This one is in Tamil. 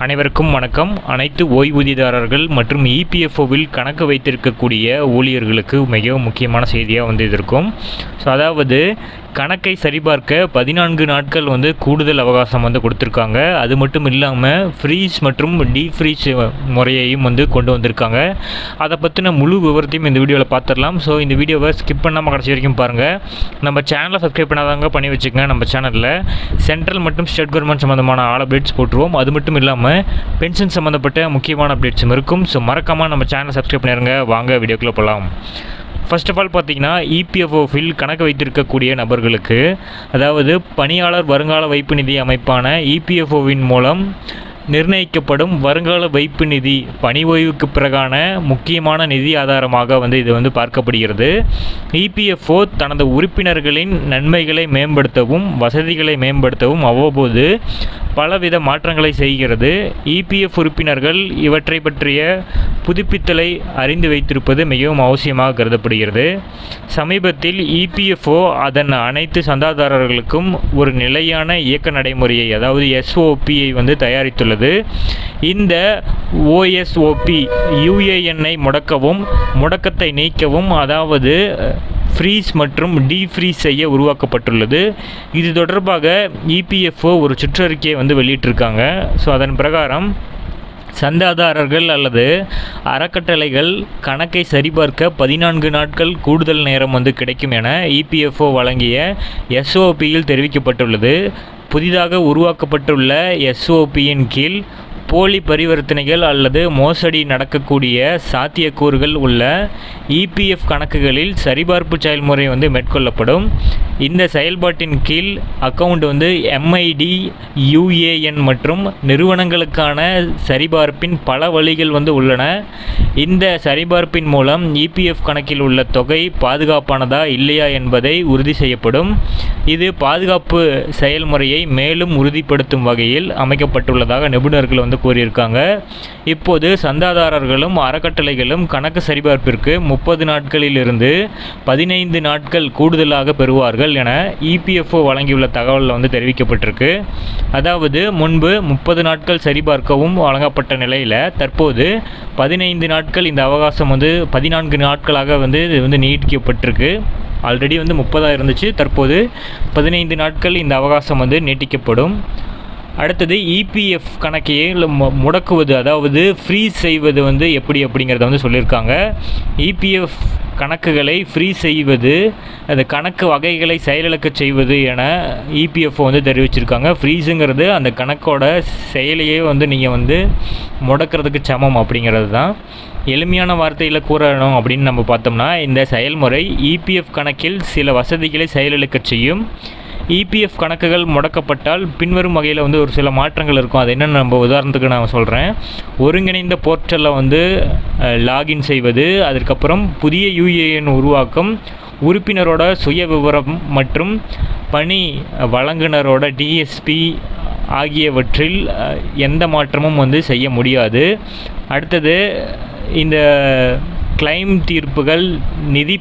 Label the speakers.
Speaker 1: அனைவருக்கும் வணக்கம். அனைத்து ஓய்வூதியதாரர்கள் மற்றும் இபிஎஃப்ஓவில் கணக்கு வைத்திருக்கக்கூடிய ஊழியர்களுக்கு மிகவும் முக்கியமான செய்தியாக இது இருக்கும். ஸோ அதாவது கணக்கை சரிபார்க்க 14 நாட்கள் கூடுதல் அவகாசம் கொடுத்துருக்காங்க. அது மட்டும் இல்லாமல் ஃப்ரீஸ் மற்றும் டீஃப்ரீஸ் முறையையும் கொண்டு வந்திருக்காங்க. அதை பற்றின முழு விவரத்தையும் இந்த வீடியோவில் பார்த்துடலாம். ஸோ இந்த வீடியோவை ஸ்கிப் பண்ணாமல் கடைசி வரைக்கும் பாருங்கள். நம்ம சேனலை சப்ஸ்கிரைப் பண்ணாதவங்க பண்ணி வச்சுக்கோங்க. நம்ம சேனலில் சென்ட்ரல் மற்றும் ஸ்டேட் கவர்மெண்ட் சம்மந்தமான ஆல் அப்டேட்ஸ் போட்டுருவோம். அது மட்டும் இல்லாமல் பென்ஷன் சம்மந்தப்பட்ட முக்கியமான அப்டேட்ஸும் இருக்கும். ஸோ மறக்காமல் நம்ம சேனலை சப்ஸ்கிரைப் பண்ணிடுங்க. வாங்க வீடியோக்குள்ளே போகலாம். ஃபர்ஸ்ட் ஆஃப் ஆல் பார்த்தீங்கன்னா இபிஎஃப்ஓவில் கணக்கு வைத்திருக்கக்கூடிய நபர்களுக்கு, அதாவது பணியாளர் வருங்கால வைப்பு நிதி அமைப்பான இபிஎஃப்ஓவின் மூலம் நிர்ணயிக்கப்படும் வருங்கால வைப்பு நிதி பணி ஓய்வுக்கு பிறகான முக்கியமான நிதி ஆதாரமாக இது பார்க்கப்படுகிறது. இபிஎஃப்ஓ தனது உறுப்பினர்களின் நன்மைகளை மேம்படுத்தவும் வசதிகளை மேம்படுத்தவும் அவ்வப்போது பலவித மாற்றங்களை செய்கிறது. இபிஎஃப் உறுப்பினர்கள் இவற்றை பற்றிய புதுப்பித்தலை அறிந்து வைத்திருப்பது மிகவும் அவசியமாக கருதப்படுகிறது. சமீபத்தில் இபிஎஃப்ஓ அதன் அனைத்து சந்தாதாரர்களுக்கும் ஒரு நிலையான இயக்க நடைமுறையை, அதாவது எஸ்ஓபியை தயாரித்துள்ளது. இந்த ஓஎஸ்ஓபி யுஏஎன்ஐ முடக்கவும் முடக்கத்தை நீக்கவும், அதாவது ஃப்ரீஸ் மற்றும் டீஃப்ரீஸ் செய்ய உருவாக்கப்பட்டுள்ளது. இது தொடர்பாக இபிஎஃப்ஓ ஒரு சுற்றறிக்கையை வெளியிட்டிருக்காங்க. ஸோ அதன் பிரகாரம் சந்தாதாரர்கள் அல்லது அறக்கட்டளைகள் கணக்கை சரிபார்க்க 14 நாட்கள் கூடுதல் நேரம் கிடைக்கும் என இபிஎஃப்ஓ வழங்கிய எஸ்ஓபியில் தெரிவிக்கப்பட்டுள்ளது. புதிதாக உருவாக்கப்பட்டுள்ள எஸ்ஓபியின் கீழ் போலி பரிவர்த்தனைகள் அல்லது மோசடி நடக்கக்கூடிய சாத்தியக்கூறுகள் உள்ள இபிஎஃப் கணக்குகளில் சரிபார்ப்பு செயல்முறை மேற்கொள்ளப்படும். இந்த செயல்பாட்டின் கீழ் அக்கவுண்ட் எம்ஐடி, யுஏஎன் மற்றும் நிறுவனங்களுக்கான சரிபார்ப்பின் பல வழிகள் உள்ளன. இந்த சரிபார்ப்பின் மூலம் இபிஎஃப் கணக்கில் உள்ள தொகை பாதுகாப்பானதா இல்லையா என்பதை உறுதி செய்யப்படும். இது பாதுகாப்பு செயல்முறையை மேலும் உறுதிப்படுத்தும் வகையில் அமைக்கப்பட்டுள்ளதாக நிபுணர்கள் கூறியிருக்காங்க. இப்போது சந்தாதாரர்களும் அறக்கட்டளைகளும் கணக்கு சரிபார்ப்பிற்கு 30 நாட்களிலிருந்து 15 நாட்கள் கூடுதலாக பெறுவார்கள் என இபிஎஃப்ஓ வழங்கியுள்ள தகவலில் தெரிவிக்கப்பட்டிருக்கு. அதாவது முன்பு 30 நாட்கள் சரிபார்க்கவும் வழங்கப்பட்ட நிலையில் தற்போது 15 நாட்கள் இந்த அவகாசம் 14 நாட்களாக நீட்டிக்கப்பட்டிருக்கு. ஆல்ரெடி 30 இருந்துச்சு, தற்போது 15 நாட்கள் இந்த அவகாசம் நீட்டிக்கப்படும். அடுத்தது இபிஎஃப் கணக்கையை முடக்குவது, அதாவது ஃப்ரீஸ் செய்வது எப்படி அப்படிங்கிறத சொல்லியிருக்காங்க. இபிஎஃப் கணக்குகளை ஃப்ரீஸ் செய்வது, அந்த கணக்கு வகைகளை செயலிழக்க செய்வது என இபிஎஃப்ஓ தெரிவிச்சிருக்காங்க. ஃப்ரீஸுங்கிறது அந்த கணக்கோட செயலையே நீங்கள் முடக்கிறதுக்கு சமம் அப்படிங்கிறது தான். எளிமையான வார்த்தையில் கூறணும் அப்படின்னு நம்ம பார்த்தோம்னா, இந்த செயல்முறை இபிஎஃப் கணக்கில் சில வசதிகளை செயலிழக்க செய்யும். இபிஎஃப் கணக்குகள் முடக்கப்பட்டால் பின்வரும் வகையில் ஒரு சில மாற்றங்கள் இருக்கும். அது என்னென்னு நம்ம உதாரணத்துக்கு நான் சொல்கிறேன். ஒருங்கிணைந்த போர்ட்டலில் லாகின் செய்வது, அதுக்கப்புறம் புதிய யுஏஎன் உருவாக்கம், உறுப்பினரோட சுய விவரம் மற்றும் பணி வழங்குனரோட டிஎஸ்பி ஆகியவற்றில் எந்த மாற்றமும் செய்ய முடியாது. அடுத்தது இந்த கிளைம் தீர்ப்புகள், நிதி